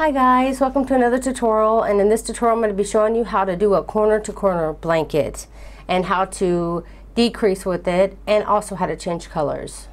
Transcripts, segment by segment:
Hi guys, welcome to another tutorial, and in this tutorial I'm going to be showing you how to do a corner to corner blanket and how to decrease with it and also how to change colors.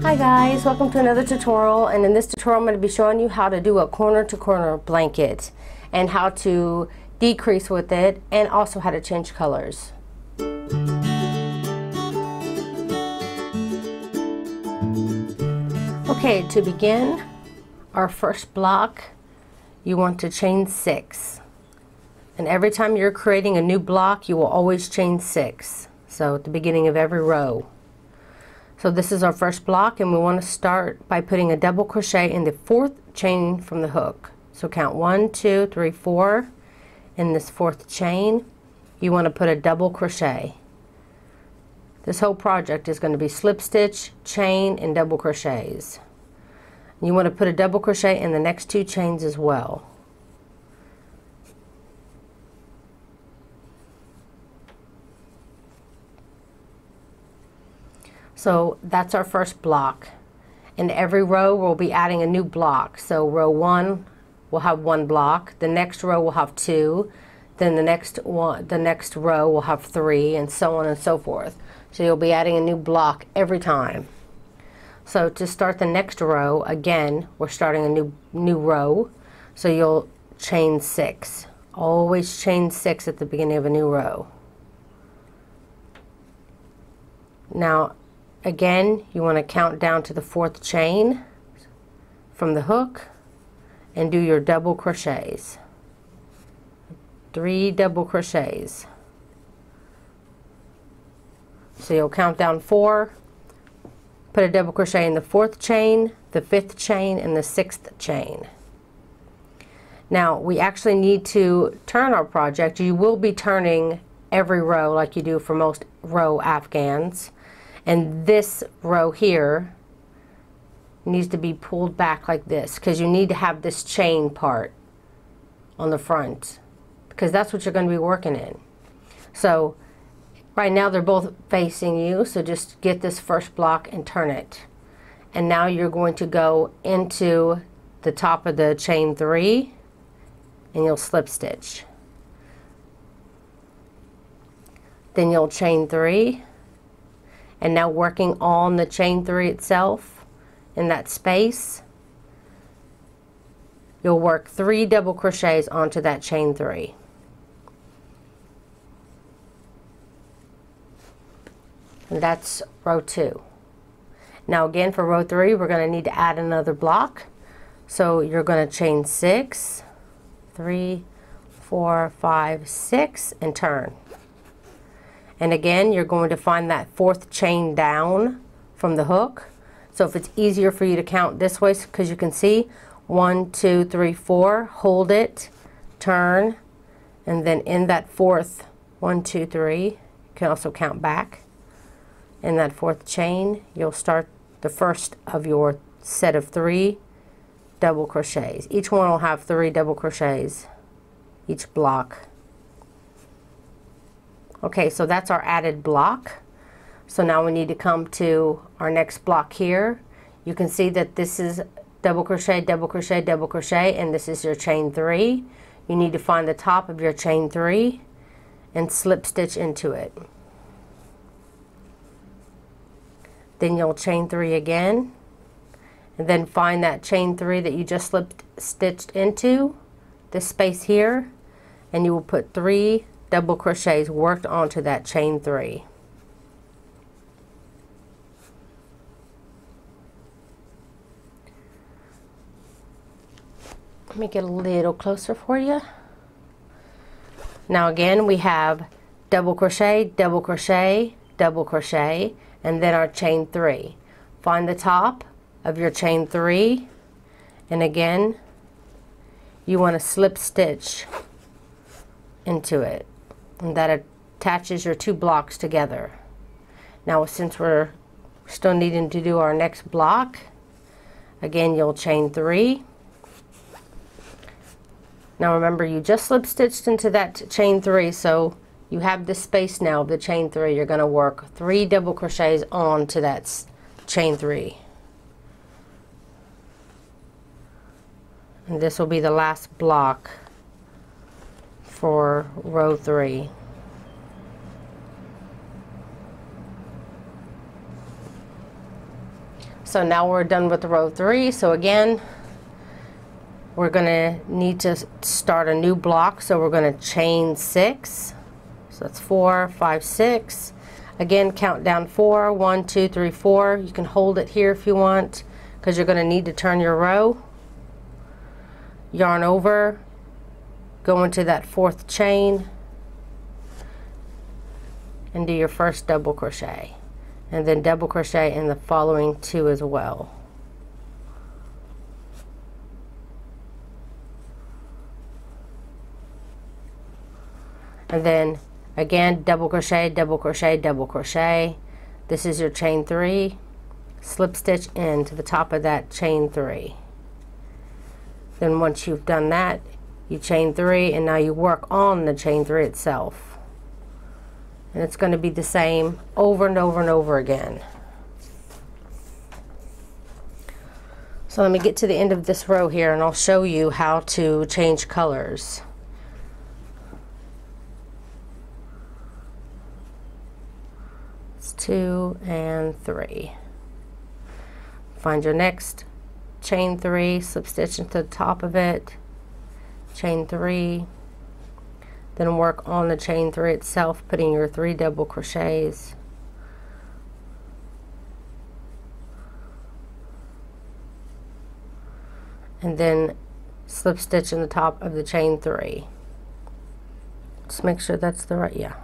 Hi guys, welcome to another tutorial, and in this tutorial I'm going to be showing you how to do a corner to corner blanket and how to decrease with it and also how to change colors. Okay, to begin our first block, you want to chain 6. And every time you're creating a new block, you will always chain 6. So at the beginning of every row. So this is our first block, and we want to start by putting a double crochet in the 4th chain from the hook. So count 1, 2, 3, 4. In this 4th chain, you want to put a double crochet. This whole project is going to be slip stitch, chain, and double crochets. You want to put a double crochet in the next 2 chains as well. So that's our first block. In every row we'll be adding a new block. So row 1 will have 1 block, the next row will have 2, then the next row will have 3, and so on and so forth. So you'll be adding a new block every time. So to start the next row, again, we're starting a new row. So you'll chain 6. Always chain 6 at the beginning of a new row. Now, again, you want to count down to the 4th chain from the hook and do your double crochets. 3 double crochets. So you'll count down 4. Put a double crochet in the 4th chain, the 5th chain, and the 6th chain. Now we actually need to turn our project. You will be turning every row like you do for most row afghans, and this row here needs to be pulled back like this because you need to have this chain part on the front because that's what you're going to be working in. So right now they're both facing you, so just get this first block and turn it. And now you're going to go into the top of the chain 3 and you'll slip stitch. Then you'll chain 3, and now working on the chain 3 itself in that space, you'll work 3 double crochets onto that chain 3. And that's row 2. Now again for row 3 we're going to need to add another block. So you're going to chain 6, 3, 4, 5, 6 and turn. And again you're going to find that 4th chain down from the hook. So if it's easier for you to count this way, because you can see 1, 2, 3, 4, hold it, turn, and then in that 4th 1, 2, 3, you can also count back. In that 4th chain, you'll start the first of your set of 3 double crochets. Each one will have 3 double crochets, each block. Okay, so that's our added block. So now we need to come to our next block here. You can see that this is double crochet, double crochet, double crochet, and this is your chain 3. You need to find the top of your chain 3 and slip stitch into it. Then you'll chain 3 again, and then find that chain 3 that you just slipped stitched into this space here, and you will put 3 double crochets worked onto that chain 3. Let me get a little closer for you. Now again we have double crochet, double crochet, double crochet, and then our chain 3. Find the top of your chain 3, and again you want to slip stitch into it, and that attaches your 2 blocks together. Now since we're still needing to do our next block, again you'll chain 3. Now remember, you just slip stitched into that chain 3, so you have this space now of the chain 3. You're going to work 3 double crochets onto that chain 3. And this will be the last block for row 3. So now we're done with row 3. So again, we're going to need to start a new block. So we're going to chain 6. So that's 4, 5, 6. Again, count down 4. 1, 2, 3, 4. You can hold it here if you want, because you're going to need to turn your row. Yarn over, go into that 4th chain, and do your first double crochet. And then double crochet in the following 2 as well. And then again, double crochet, double crochet, double crochet. This is your chain 3. Slip stitch into the top of that chain 3. Then once you've done that, you chain 3, and now you work on the chain 3 itself. And it's going to be the same over and over and over again. So let me get to the end of this row here, and I'll show you how to change colors. It's 2 and 3. Find your next chain 3, slip stitch into the top of it, chain 3, then work on the chain 3 itself, putting your 3 double crochets. And then slip stitch in the top of the chain 3. Just make sure that's the right, yeah.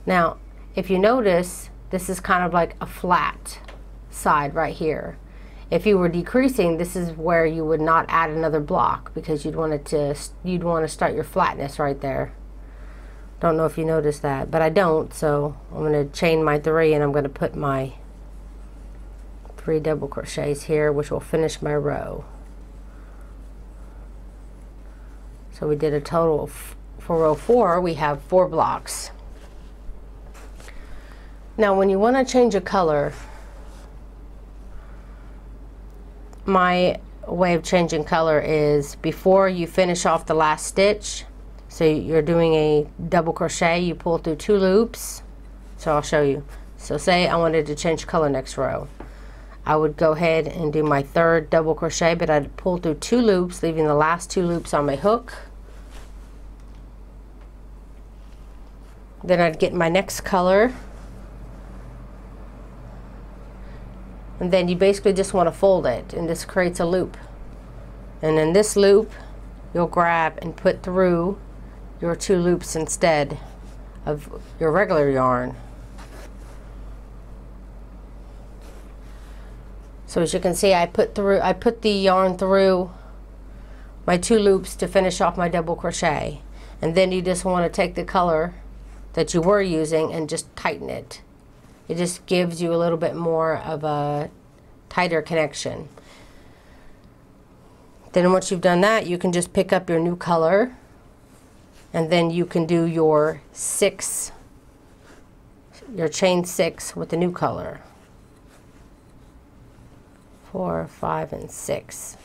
Now, if you notice, this is kind of like a flat side right here. If you were decreasing, this is where you would not add another block, because you'd want to start your flatness right there. Don't know if you noticed that, but I don't, so I'm going to chain my 3, and I'm going to put my 3 double crochets here, which will finish my row. So we did a total of, for row 4, we have 4 blocks. Now when you want to change a color, my way of changing color is before you finish off the last stitch. So you're doing a double crochet, you pull through 2 loops. So I'll show you. So say I wanted to change color next row. I would go ahead and do my 3rd double crochet, but I'd pull through 2 loops, leaving the last 2 loops on my hook. Then I'd get my next color. And then you basically just want to fold it, and this creates a loop. And in this loop, you'll grab and put through your 2 loops instead of your regular yarn. So as you can see, I put the yarn through my 2 loops to finish off my double crochet. And then you just want to take the color that you were using and just tighten it. It just gives you a little bit more of a tighter connection. Then once you've done that, you can just pick up your new color, and then you can do your chain 6 with the new color. 4, 5, and 6.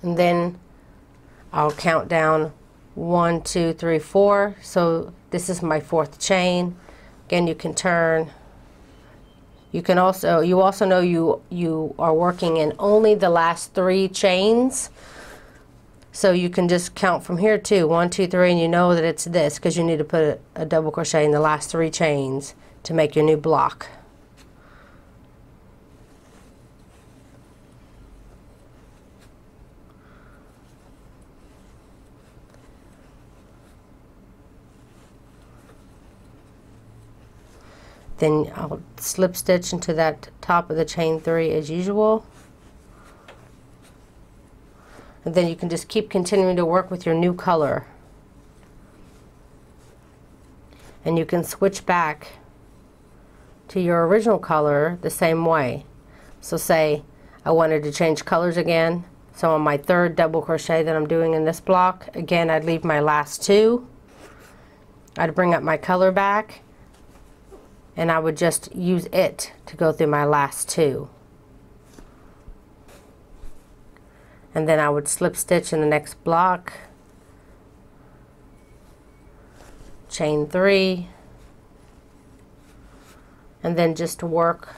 And then I'll count down 1, 2, 3, 4. So this is my 4th chain. Again, you can turn. You also know you are working in only the last 3 chains. So you can just count from here too. 1, 2, 3, and you know that it's this, because you need to put a double crochet in the last 3 chains to make your new block. Then I'll slip stitch into that top of the chain 3 as usual. And then you can just keep continuing to work with your new color. And you can switch back to your original color the same way. So say I wanted to change colors again. So on my 3rd double crochet that I'm doing in this block, again I'd leave my last 2. I'd bring up my color back, and I would just use it to go through my last 2. And then I would slip stitch in the next block, chain 3, and then just work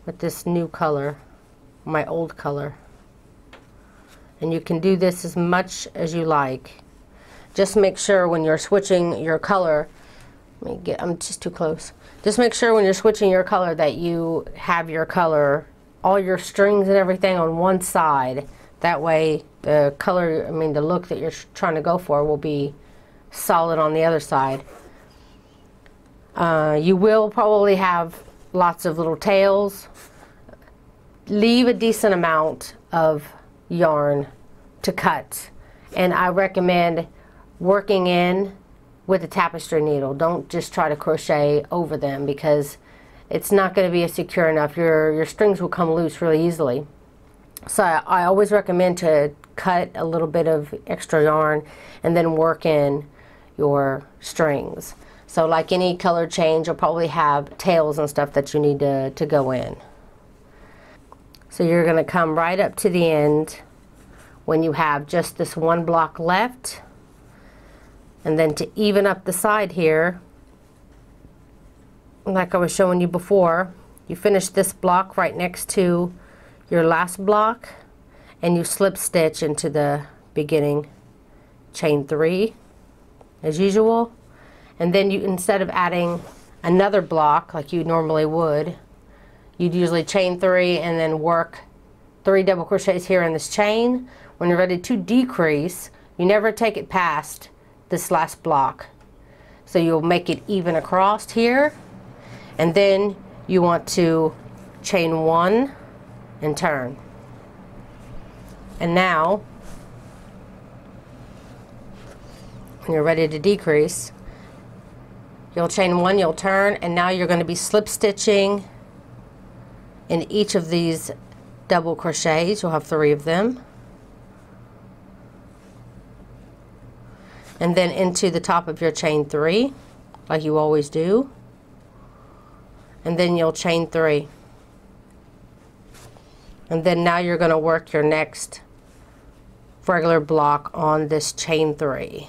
with this new color, my old color. And you can do this as much as you like. Just make sure when you're switching your color, I'm just too close. Just make sure when you're switching your color that you have your color, all your strings and everything on one side. That way the color, the look that you're trying to go for will be solid on the other side. You will probably have lots of little tails. Leave a decent amount of yarn to cut, and I recommend working in with a tapestry needle. Don't just try to crochet over them, because it's not going to be secure enough. Your strings will come loose really easily. So I always recommend to cut a little bit of extra yarn and then work in your strings. So like any color change, you'll probably have tails and stuff that you need to go in. So you're going to come right up to the end when you have just this one block left, and then to even up the side here, like I was showing you before, you finish this block right next to your last block, and you slip stitch into the beginning chain 3 as usual. And then you, instead of adding another block like you normally would, you'd usually chain 3 and then work 3 double crochets here in this chain. When you're ready to decrease, you never take it past this last block. So you'll make it even across here, and then you want to chain 1 and turn. And now when you're ready to decrease, you'll chain 1, you'll turn, and now you're going to be slip stitching in each of these double crochets. You'll have 3 of them, and then into the top of your chain 3 like you always do, and then you'll chain 3. And then now you're going to work your next regular block on this chain 3.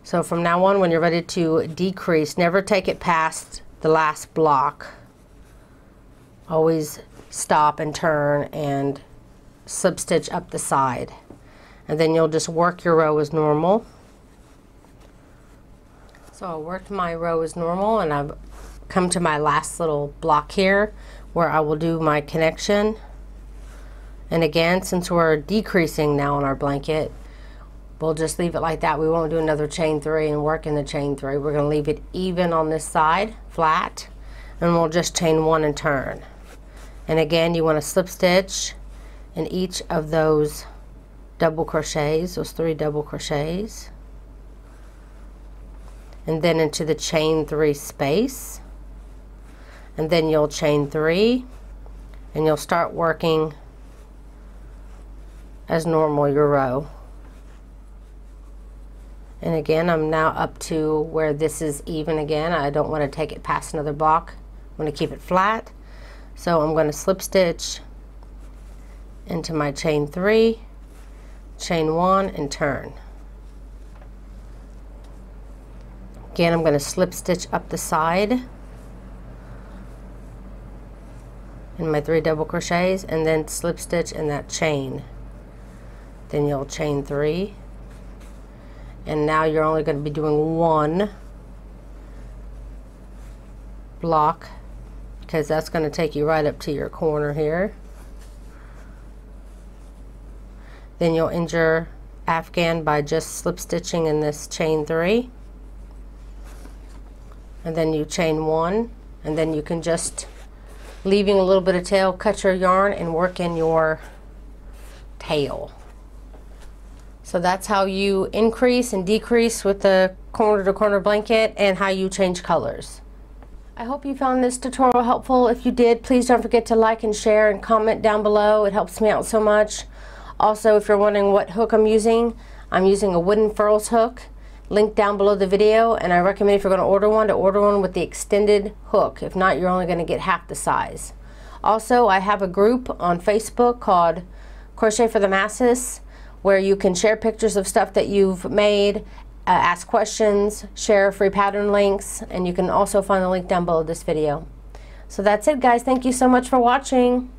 So from now on, when you're ready to decrease, never take it past the last block. Always stop and turn and slip stitch up the side. And then you'll just work your row as normal. So I worked my row as normal, and I've come to my last little block here where I will do my connection. And again, since we're decreasing now on our blanket, we'll just leave it like that. We won't do another chain 3 and work in the chain 3. We're going to leave it even on this side, flat, and we'll just chain 1 and turn. And again, you want to slip stitch in each of those double crochets, those 3 double crochets, and then into the chain 3 space, and then you'll chain 3, and you'll start working as normal your row. And again, I'm now up to where this is even again. I don't want to take it past another block. I want to keep it flat. So I'm going to slip stitch into my chain 3, chain 1, and turn. Again, I'm going to slip stitch up the side in my 3 double crochets, and then slip stitch in that chain. Then you'll chain 3, and now you're only going to be doing 1 block, because that's going to take you right up to your corner here. Then you'll end your afghan by just slip stitching in this chain 3, and then you chain 1, and then you can just, leaving a little bit of tail, cut your yarn and work in your tail. So that's how you increase and decrease with the corner to corner blanket, and how you change colors. I hope you found this tutorial helpful. If you did, please don't forget to like and share and comment down below. It helps me out so much. Also, if you're wondering what hook I'm using a wooden furls hook, link down below the video, and I recommend if you're going to order one with the extended hook. If not, you're only going to get half the size. Also, I have a group on Facebook called Crochet for the Masses, where you can share pictures of stuff that you've made, ask questions, share free pattern links, and you can also find the link down below this video. So that's it, guys. Thank you so much for watching.